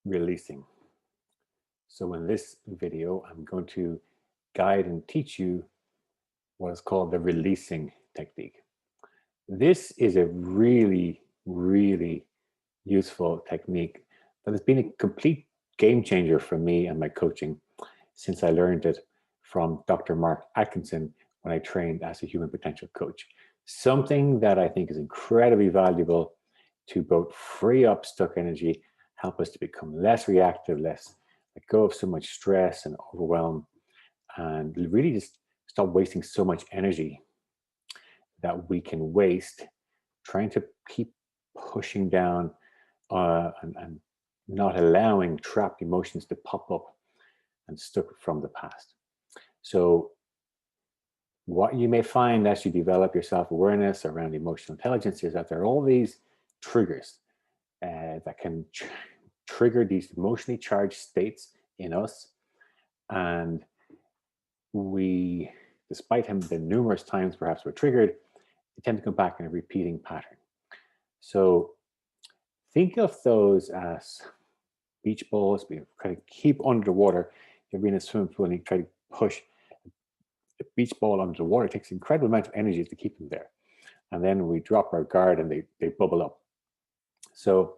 releasing. So in this video, I'm going to guide and teach you what is called the releasing technique. This is a really, really useful technique that has been a complete game changer for me and my coaching since I learned it from Dr. Mark Atkinson when I trained as a human potential coach. Something that I think is incredibly valuable to both free up stuck energy, help us to become less reactive, less let go of so much stress and overwhelm, and really just stop wasting so much energy that we can waste trying to keep pushing down and not allowing trapped emotions to pop up and stuck from the past. So, what you may find as you develop your self awareness around emotional intelligence is that there are all these triggers that can trigger these emotionally charged states in us. And we, despite the numerous times perhaps we're triggered, they tend to come back in a repeating pattern. So, think of those as beach balls being kind of keep under the water. You're in a swimming pool and you try to push a beach ball under the water. It takes an incredible amount of energy to keep them there. And then we drop our guard and they bubble up. So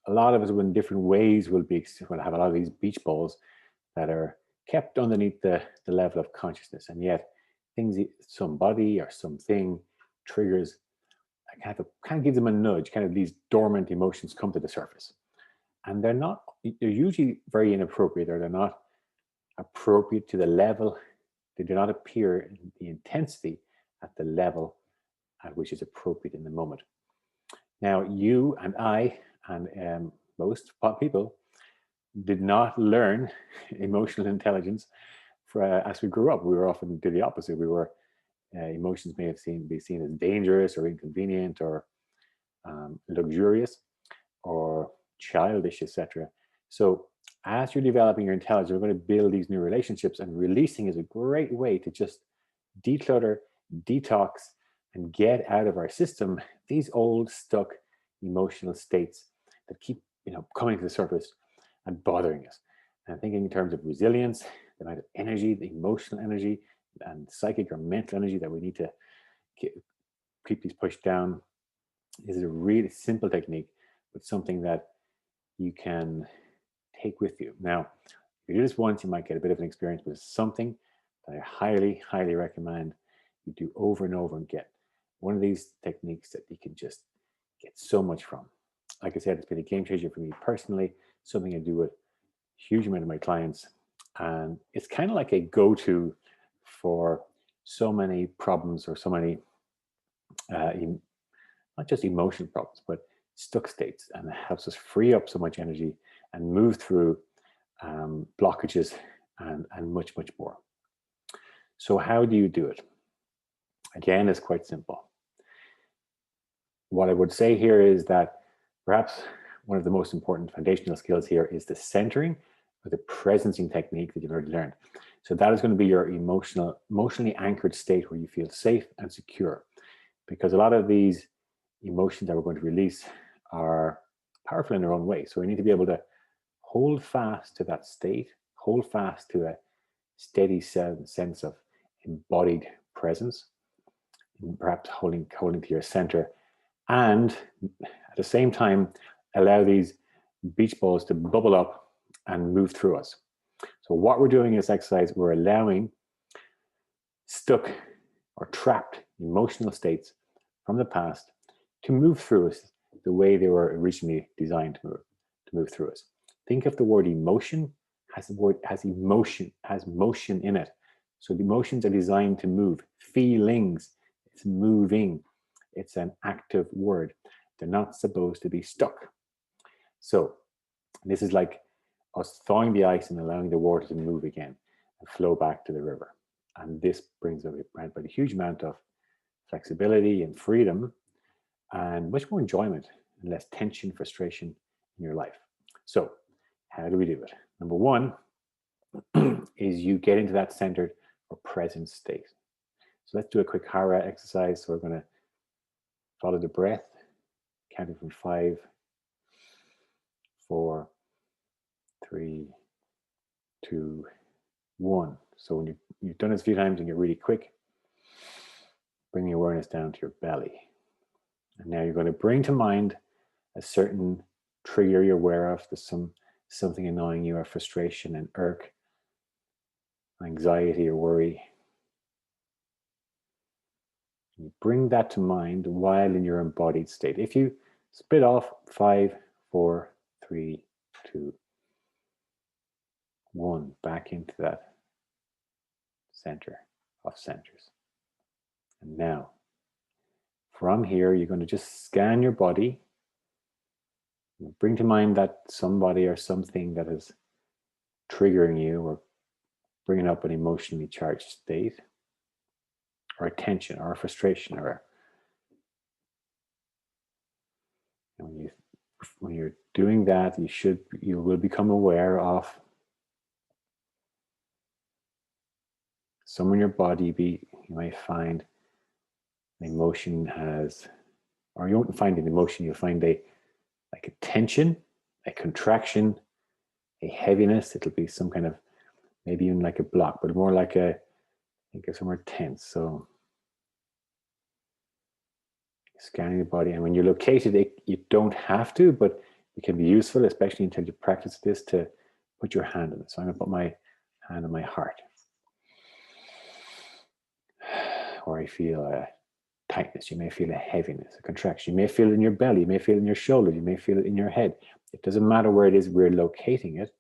a lot of us in different ways will have a lot of these beach balls that are kept underneath the level of consciousness. And yet things, somebody or something triggers, kind of gives them a nudge, kind of these dormant emotions come to the surface. And they're usually very inappropriate, or they're not appropriate to the level. They do not appear in the intensity at the level at which is appropriate in the moment. Now, you and I and most people did not learn emotional intelligence as we grew up. We were often do the opposite. Emotions may have be seen as dangerous or inconvenient or luxurious or childish, etc. So as you're developing your intelligence, we're going to build these new relationships, and releasing is a great way to just declutter, detox, and get out of our system these old stuck emotional states that keep coming to the surface and bothering us. And thinking in terms of resilience, the amount of energy, the emotional energy and psychic or mental energy that we need to keep these pushed down, is a really simple technique, but something that you can take with you. Now, if you do this once, you might get a bit of an experience, but it's something that I highly, highly recommend you do over and over and get one of these techniques that you can just get so much from. Like I said, it's been a game changer for me personally, something I do with a huge amount of my clients. And it's kind of like a go-to for so many problems, or so many, not just emotional problems, but stuck states, and it helps us free up so much energy and move through blockages and much, much more. So how do you do it? Again, it's quite simple. What I would say here is that perhaps one of the most important foundational skills here is the centering or the presencing technique that you've already learned. So that is going to be your emotionally anchored state where you feel safe and secure, because a lot of these emotions that we're going to release are powerful in their own way. So we need to be able to hold fast to that state, hold fast to a steady sense of embodied presence, and perhaps holding to your center, and at the same time allow these beach balls to bubble up and move through us. So what we're doing in this exercise, we're allowing stuck or trapped emotional states from the past to move through us the way they were originally designed to move through us. Think of the word emotion has motion in it. So the emotions are designed to move. Feelings, it's moving. It's an active word. They're not supposed to be stuck. So this is like us thawing the ice and allowing the water to move again and flow back to the river. And this brings about a huge amount of flexibility and freedom and much more enjoyment and less tension, frustration in your life. So how do we do it? Number one is you get into that centered or present state. So let's do a quick Hara exercise. So we're going to follow the breath, counting from 5, 4, 3, 2, 1. So when you've done this a few times and you're really quick, bring your awareness down to your belly. And now you're going to bring to mind a certain trigger you're aware of. There's something annoying you, or frustration and irk, anxiety or worry. You bring that to mind while in your embodied state. If you split off 5, 4, 3, 2, 1, back into that center of centers. And now, from here, you're going to just scan your body. Bring to mind that somebody or something that is triggering you or bringing up an emotionally charged state, or a tension, or a frustration, or when you're doing that, you will become aware of somewhere in your body. You might find an emotion or you won't find an emotion. You'll find a tension, a contraction, a heaviness. It'll be some kind of, maybe even like a block, but more like think of somewhere tense. So scanning the body, and when you're located, you don't have to, but it can be useful, especially until you practice this, to put your hand on it. So I'm going to put my hand on my heart, or I feel a tightness. You may feel a heaviness, a contraction. You may feel it in your belly. You may feel it in your shoulder. You may feel it in your head. It doesn't matter where it is. We're locating it,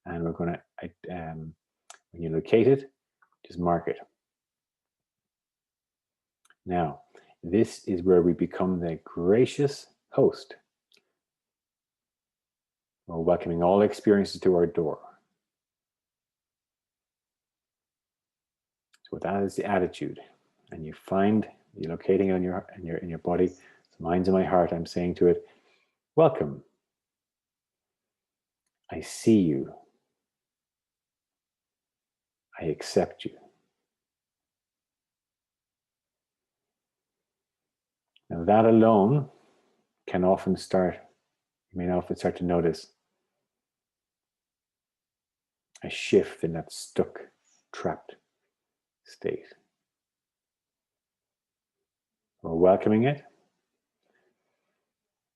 and we're going to, when you locate it, just mark it. Now, this is where we become the gracious host. We're welcoming all experiences to our door. So with that as the attitude, and you're locating it in your body. So mine's in my heart. I'm saying to it, welcome. I see you. I accept you. Now that alone can often you may often start to notice a shift in that stuck, trapped state. We're welcoming it,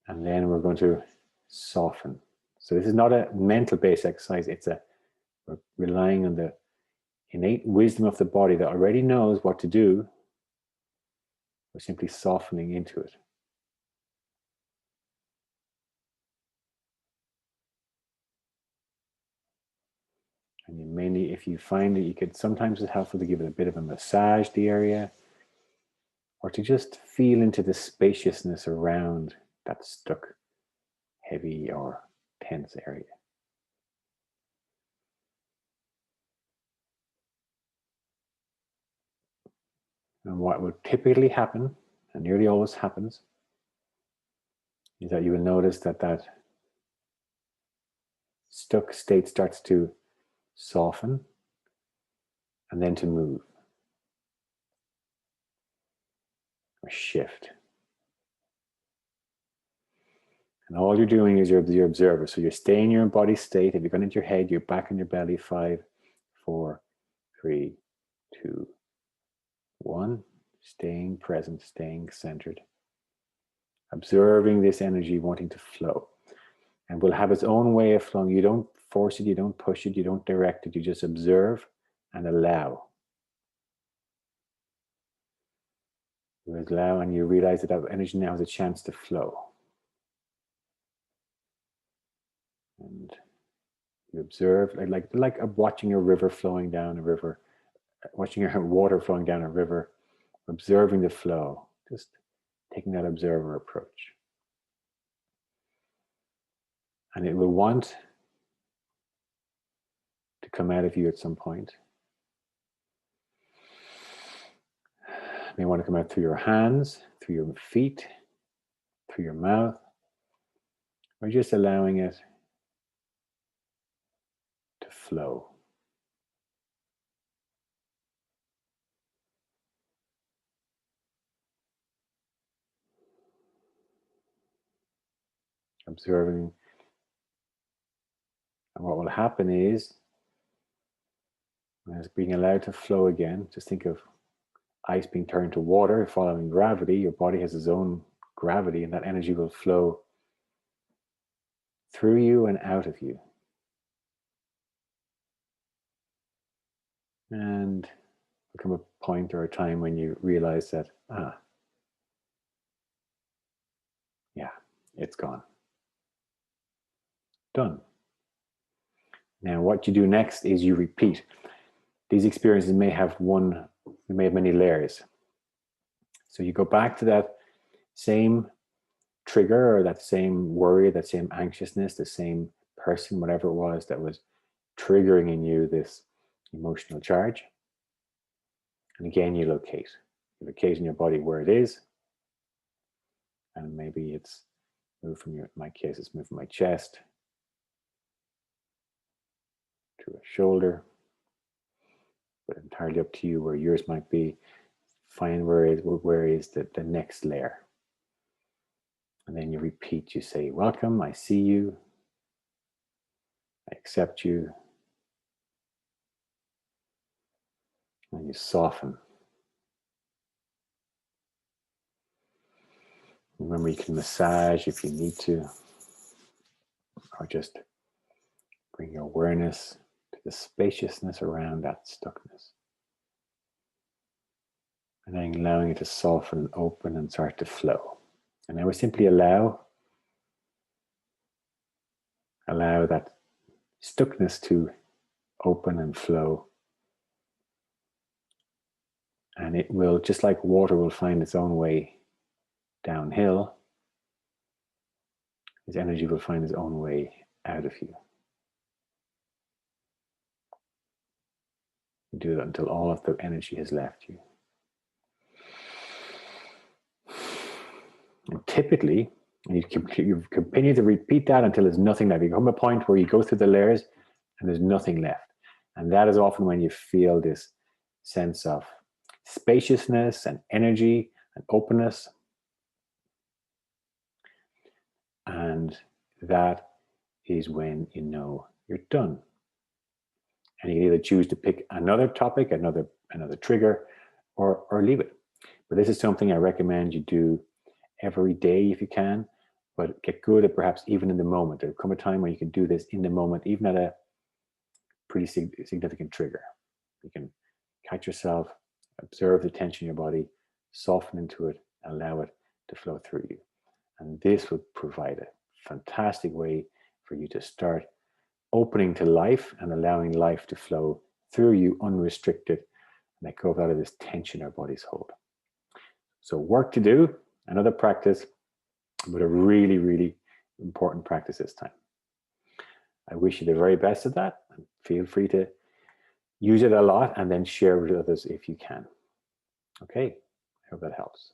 and then we're going to soften. So this is not a mental-based exercise. We're relying on the innate wisdom of the body that already knows what to do. We're simply softening into it. And you mainly, if you find that sometimes it's helpful to give it a bit of a massage, the area, or to just feel into the spaciousness around that stuck, heavy, or tense area. And what will typically happen, and nearly always happens, is that you will notice that stuck state starts to soften and then to move or shift. And all you're doing is you're the observer. So you're staying in your embodied state. If you're going into your head, you're back in your belly. 5, 4, 3, 2, 1. Staying present, staying centered. Observing this energy wanting to flow. And will have its own way of flowing. You don't force it, you don't push it, you don't direct it. You just observe and allow. You allow, and you realize that energy now has a chance to flow. And you observe, like watching a river flowing down a river, watching your water flowing down a river, observing the flow, just taking that observer approach. And it will want to come out of you at some point. It may want to come out through your hands, through your feet, through your mouth, or just allowing it to flow. Observing And what will happen is, as being allowed to flow again, just think of ice being turned to water following gravity. Your body has its own gravity, and that energy will flow through you and out of you. And there'll come a point or a time when you realize that, yeah, it's gone. Done. Now, what you do next is you repeat. These experiences may have many layers. So you go back to that same trigger or that same worry, that same anxiousness, the same person, whatever it was that was triggering in you this emotional charge. And again, you locate. You locate in your body where it is. And maybe it's moved from in my case, it's moved from my chest to a shoulder. But entirely up to you where yours might be. Find where is the next layer. And then you repeat, you say, welcome, I see you. I accept you. And you soften. Remember, you can massage if you need to, or just bring your awareness to the spaciousness around that stuckness. And then allowing it to soften and open and start to flow. And now we simply allow that stuckness to open and flow. And it will, just like water will find its own way downhill, his energy will find its own way out of you. You do that until all of the energy has left you. And typically, you continue to repeat that until there's nothing left. You come to a point where you go through the layers and there's nothing left. And that is often when you feel this sense of spaciousness and energy and openness. And that is when you know you're done. And you can either choose to pick another topic, another trigger, or leave it. But this is something I recommend you do every day if you can, but get good at perhaps even in the moment. There'll come a time when you can do this in the moment, even at a pretty significant trigger. You can catch yourself, observe the tension in your body, soften into it, allow it to flow through you. And this would provide a fantastic way for you to start opening to life and allowing life to flow through you unrestricted, and let go of out of this tension our bodies hold. So work to do, another practice, but a really, really important practice this time. I wish you the very best of that, and feel free to use it a lot and then share with others if you can. Okay, I hope that helps.